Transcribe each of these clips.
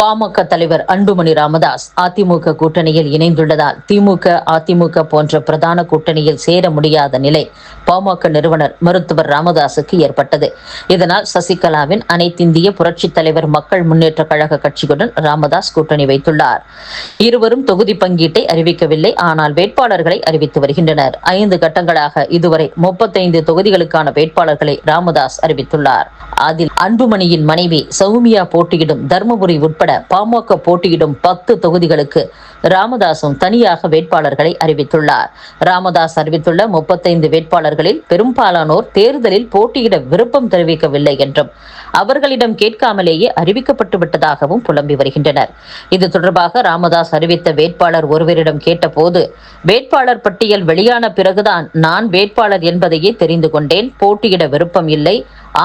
பாமக தலைவர் அன்புமணி ராமதாஸ் அதிமுக கூட்டணியில் இணைந்துள்ளதால் திமுக, அதிமுக போன்ற பிரதான கூட்டணியில் சேர முடியாத நிலை பாமக நிறுவனர் மருத்துவர் ராமதாசுக்கு ஏற்பட்டது. இதனால் சசிகலாவின் அனைத்திந்திய புரட்சித் தலைவர் மக்கள் முன்னேற்ற கழக கட்சியுடன் ராமதாஸ் கூட்டணி வைத்துள்ளார். இருவரும் தொகுதி பங்கீட்டை அறிவிக்கவில்லை, ஆனால் வேட்பாளர்களை அறிவித்து வருகின்றனர். 5 கட்டங்களாக இதுவரை 35 தொகுதிகளுக்கான வேட்பாளர்களை ராமதாஸ் அறிவித்துள்ளார். அதில் அன்புமணியின் மனைவி சௌமியா போட்டியிடும் தர்மபுரி உட்பட பாமக போட்டியிடும் 10 தொகுதிகளுக்கு ராமதாசும் தனியாக வேட்பாளர்களை அறிவித்துள்ளார். ராமதாஸ் அறிவித்துள்ள 35 வேட்பாளர்களில் பெரும்பாலானோர் தேர்தலில் போட்டியிட விருப்பம் தெரிவிக்கவில்லை என்றும் அவர்களிடம் கேட்காமலேயே அறிவிக்கப்பட்டு விட்டதாகவும் புலம்பி வருகின்றனர். இது தொடர்பாக ராமதாஸ் அறிவித்த வேட்பாளர் ஒருவரிடம் கேட்டபோது, வேட்பாளர் பட்டியல் வெளியான பிறகுதான் நான் வேட்பாளர் என்பதையே தெரிந்து கொண்டேன். போட்டியிட விருப்பம் இல்லை.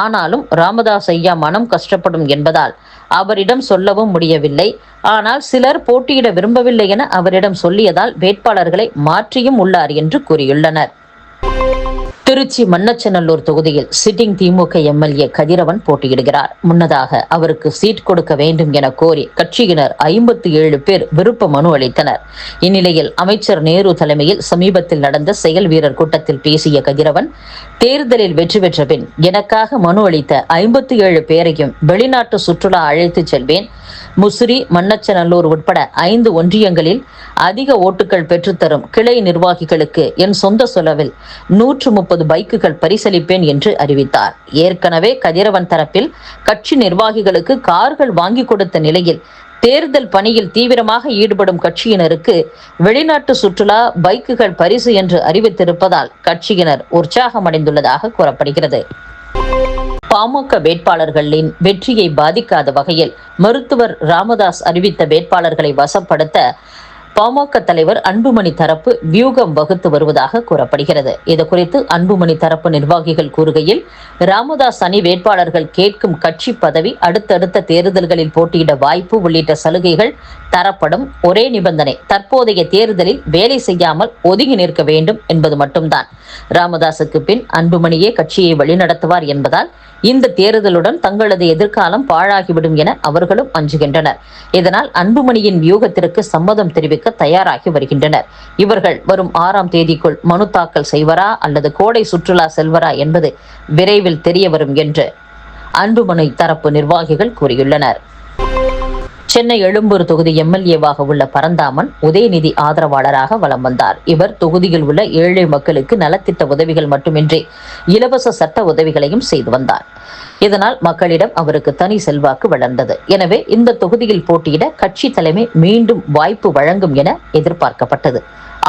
ஆனாலும் ராமதாஸ் ஐயா மனம் கஷ்டப்படும் என்பதால் அவரிடம் சொல்லவும் முடியவில்லை. ஆனால் சிலர் போட்டியிட விரும்பவில்லை என அவரிடம் சொல்லியதால் வேட்பாளர்களை மாற்றியும் உள்ளார் என்று கூறியுள்ளனர். திருச்சி மண்ணச்சநல்லூர் தொகுதியில் சிட்டிங் திமுக எம்எல்ஏ கதிரவன் போட்டியிடுகிறார். முன்னதாக அவருக்கு சீட் கொடுக்க வேண்டும் என கோரி கட்சியினர் 57 பேர் விருப்ப மனு அளித்தனர். இந்நிலையில் அமைச்சர் நேரு தலைமையில் சமீபத்தில் நடந்த செயல் வீரர் கூட்டத்தில் பேசிய கதிரவன், தேர்தலில் வெற்றி பெற்ற பின் எனக்காக மனு அளித்த 57 பேரையும் வெளிநாட்டு சுற்றுலா அழைத்து செல்வேன். முசிறி, மண்ணச்சநல்லூர் உட்பட 5 ஒன்றியங்களில் அதிக ஓட்டுகள் பெற்றுத்தரும் கிளை நிர்வாகிகளுக்கு என் சொந்த செலவில் 130 பைக்குகள் பரிசளிப்பேன் என்று அறிவித்தார். ஏற்கனவே கதிரவன் தரப்பில் கட்சி நிர்வாகிகளுக்கு கார்கள் வாங்கி கொடுத்த நிலையில் தேர்தல் பணியில் தீவிரமாக ஈடுபடும் கட்சியினருக்கு வெளிநாட்டு சுற்றுலா பைக்குகள் பரிசு என்று அறிவித்திருப்பதால் கட்சியினர் உற்சாகமடைந்துள்ளதாக கூறப்படுகிறது. பாமக வேட்பாளர்களின் வெற்றியை பாதிக்காத வகையில் மருத்துவர் ராமதாஸ் அறிவித்த வேட்பாளர்களை வசப்படுத்த பாமக தலைவர் அன்புமணி தரப்பு வியூகம் வகுத்து வருவதாக கூறப்படுகிறது. இதுகுறித்து அன்புமணி தரப்பு நிர்வாகிகள் கூறுகையில், ராமதாஸ் அணி வேட்பாளர்கள் கேட்கும் கட்சி பதவி, அடுத்தடுத்த தேர்தல்களில் போட்டியிட வாய்ப்பு உள்ளிட்ட சலுகைகள் தரப்படும். ஒரே நிபந்தனை, தற்போதைய தேர்தலில் வேலை செய்யாமல் ஒதுங்கி நிற்க வேண்டும் என்பது மட்டும்தான். ராமதாசுக்கு பின் அன்புமணியே கட்சியை வழிநடத்துவார் என்பதால் இந்த தேர்தலுடன் தங்களது எதிர்காலம் பாழாகிவிடும் என அவர்களும் அஞ்சுகின்றனர். இதனால் அன்புமணியின் வியூகத்திற்கு சம்மதம் தெரிவிக்க தயாராகி வருகின்றனர். இவர்கள் வரும் 6ஆம் தேதிக்குள் மனு தாக்கல் செய்வரா அல்லது கோடை சுற்றுலா செல்வரா என்பது விரைவில் தெரிய வரும் என்று அன்புமணி தரப்பு நிர்வாகிகள் கூறியுள்ளனர். சென்னை எழும்பூர் தொகுதி எம்எல்ஏவாக உள்ள பரந்தாமன் உதயநிதி ஆதரவாளராக வலம் வந்தார். இவர் தொகுதியில் உள்ள ஏழை மக்களுக்கு நலத்திட்ட உதவிகள் மட்டுமின்றி இலவச சட்ட உதவிகளையும் செய்து வந்தார். இதனால் மக்களிடம் அவருக்கு தனி செல்வாக்கு வளர்ந்தது. எனவே இந்த தொகுதியில் போட்டியிட கட்சி தலைமை மீண்டும் வாய்ப்பு வழங்கும் என எதிர்பார்க்கப்பட்டது.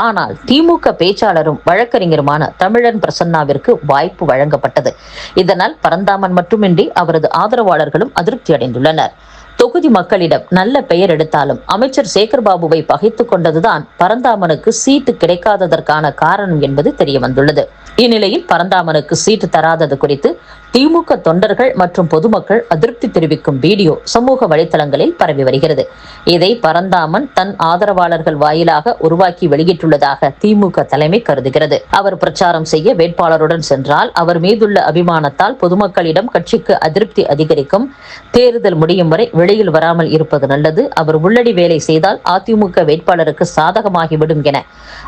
ஆனால் திமுக பேச்சாளரும் வழக்கறிஞருமான தமிழன் பிரசன்னாவிற்கு வாய்ப்பு வழங்கப்பட்டது. இதனால் பரந்தாமன் மட்டுமின்றி அவரது ஆதரவாளர்களும் அதிருப்தி அடைந்துள்ளனர். தொகுதி மக்களிடம் நல்ல பெயர் எடுத்தாலும் அமைச்சர் சேகர்பாபுவை பகைத்துக் கொண்டதுதான் பரந்தாமனுக்கு சீட்டு கிடைக்காததற்கான காரணம் என்பது தெரிய வந்துள்ளது. இந்நிலையில் பரந்தாமனுக்கு சீட்டு தராதது குறித்து திமுக தொண்டர்கள் மற்றும் பொதுமக்கள் அதிருப்தி தெரிவிக்கும் வீடியோ சமூக வலைதளங்களில் பரவி வருகிறது. இதை பரந்தாமன் தன் ஆதரவாளர்கள் வாயிலாக உருவாக்கி வெளியிட்டுள்ளதாக திமுக தலைமை கருதுகிறது. அவர் பிரச்சாரம் செய்ய வேட்பாளருடன் சென்றால் அவர் மீதுள்ள அபிமானத்தால் பொதுமக்களிடம் கட்சிக்கு அதிருப்தி அதிகரிக்கும். தேர்தல் முடியும் வரை வெளியில் வராமல் இருப்பது நல்லது. அவர் உள்ளடி வேலை செய்தால் அதிமுக வேட்பாளருக்கு சாதகமாகிவிடும் என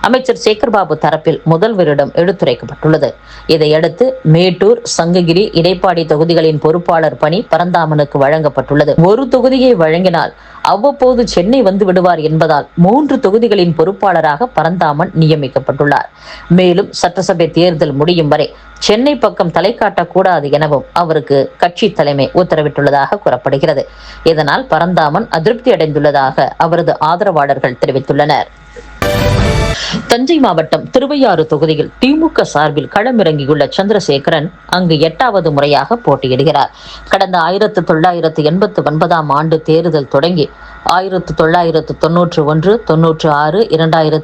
அமைச்சர் சேகர்பாபு தரப்பில் முதல்வரிடம் எடுத்துரைக்கப்பட்டுள்ளது. இதையடுத்து மேட்டூர், சங்ககிரி, இடைப்பாடி தொகுதிகளின் பொறுப்பாளர் பணி பரந்தாமனுக்கு வழங்கப்பட்டுள்ளது. ஒரு தொகுதியை வழங்கினால் அவ்வப்போது சென்னை வந்து விடுவார் என்பதால் 3 தொகுதிகளின் பொறுப்பாளராக பரந்தாமன் நியமிக்கப்பட்டுள்ளார். மேலும் சட்டசபை தேர்தல் முடியும் வரை சென்னை பக்கம் தலை காட்டக்கூடாது எனவும் அவருக்கு கட்சி தலைமை உத்தரவிட்டுள்ளதாக கூறப்படுகிறது. இதனால் பரந்தாமன் அதிருப்தி அடைந்துள்ளதாக அவரது ஆதரவாளர்கள் தெரிவித்துள்ளனர். தஞ்சை மாவட்டம் திருவையாறு தொகுதியில் திமுக சார்பில் களமிறங்கியுள்ள சந்திரசேகரன் அங்கு 8வது முறையாக போட்டியிடுகிறார். கடந்த 1989ஆம் ஆண்டு தேர்தல் தொடங்கி 1991, 96, 2001,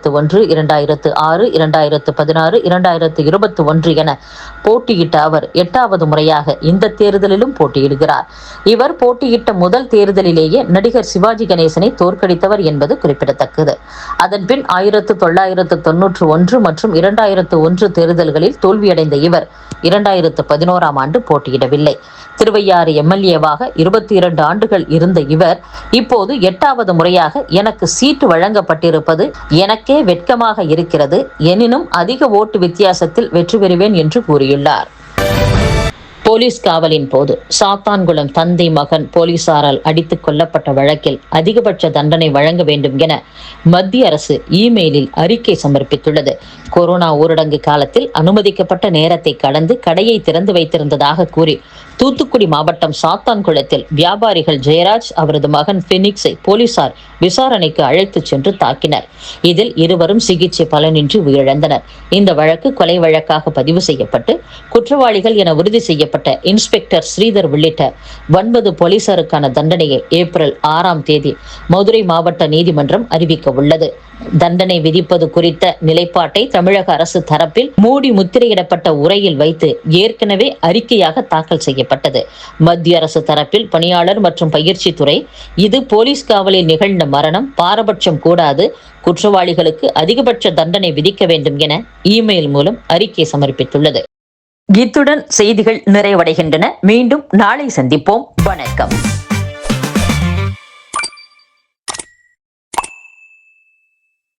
2006, 2016, 2021 என போட்டியிட்ட அவர் 8வது முறையாக இந்த தேர்தலிலும் போட்டியிடுகிறார். இவர் போட்டியிட்ட முதல் தேர்தலிலேயே நடிகர் சிவாஜி கணேசனை தோற்கடித்தவர் என்பது குறிப்பிடத்தக்கது. அதன்பின் 1991 மற்றும் 2001 தேர்தல்களில் தோல்வியடைந்த இவர் 2011ஆம் ஆண்டு போட்டியிடவில்லை. திருவையாறு எம்எல்ஏவாக 22 ஆண்டுகள் இருந்த இவர் இப்போது 8வது முறையாக எனக்கு சீட்டு வழங்கப்பட்டிருப்பது எனக்கே வெட்கமாக இருக்கிறது. எனினும் அதிக ஓட்டு வித்தியாசத்தில் வெற்றி பெறுவேன் என்று கூறியுள்ளார். போலீஸ் காவலின் போது சாத்தான்குளம் தந்தை மகன் போலீசாரால் அடித்துக் கொல்லப்பட்ட வழக்கில் அதிகபட்ச தண்டனை வழங்க வேண்டும் என மத்திய அரசு இமெயிலில் அறிக்கை சமர்ப்பித்துள்ளது. கொரோனா ஊரடங்கு காலத்தில் அனுமதிக்கப்பட்ட நேரத்தை கடந்து கடையை திறந்து வைத்திருந்ததாக கூறி தூத்துக்குடி மாவட்டம் சாத்தான்குளத்தில் வியாபாரிகள் ஜெயராஜ் அவரது மகன் பினிக்ஸை போலீசார் விசாரணைக்கு அழைத்துச் சென்று தாக்கினர். இதில் இருவரும் சிகிச்சை பலனின்றி உயிரிழந்தனர். இந்த வழக்கு கொலை வழக்காக பதிவு செய்யப்பட்டு குற்றவாளிகள் என உறுதி செய்யப்பட்ட இன்ஸ்பெக்டர் ஸ்ரீதர் உள்ளிட்ட 9 போலீசாருக்கான தண்டனையை ஏப்ரல் 6ஆம் தேதி மதுரை மாவட்ட நீதிமன்றம் அறிவிக்க உள்ளது. தண்டனை விதிப்பது குறித்த நிலைப்பாட்டை தமிழக அரசு தரப்பில் மூடி முத்திரையிடப்பட்ட உரையில் வைத்து ஏற்கனவே அறிக்கையாக தாக்கல் செய்யப்பட்டது. மத்திய அரசு தரப்பில் பணியாளர் மற்றும் பயிற்சி துறை இது போலீஸ் காவலில் நிகழ்ந்த மரணம், பாரபட்சம் கூடாது, குற்றவாளிகளுக்கு அதிகபட்ச தண்டனை விதிக்க வேண்டும் என இமெயில் மூலம் அறிக்கை சமர்ப்பித்துள்ளது. இத்துடன் செய்திகள் நிறைவடைகின்றன. மீண்டும் நாளை சந்திப்போம். வணக்கம்.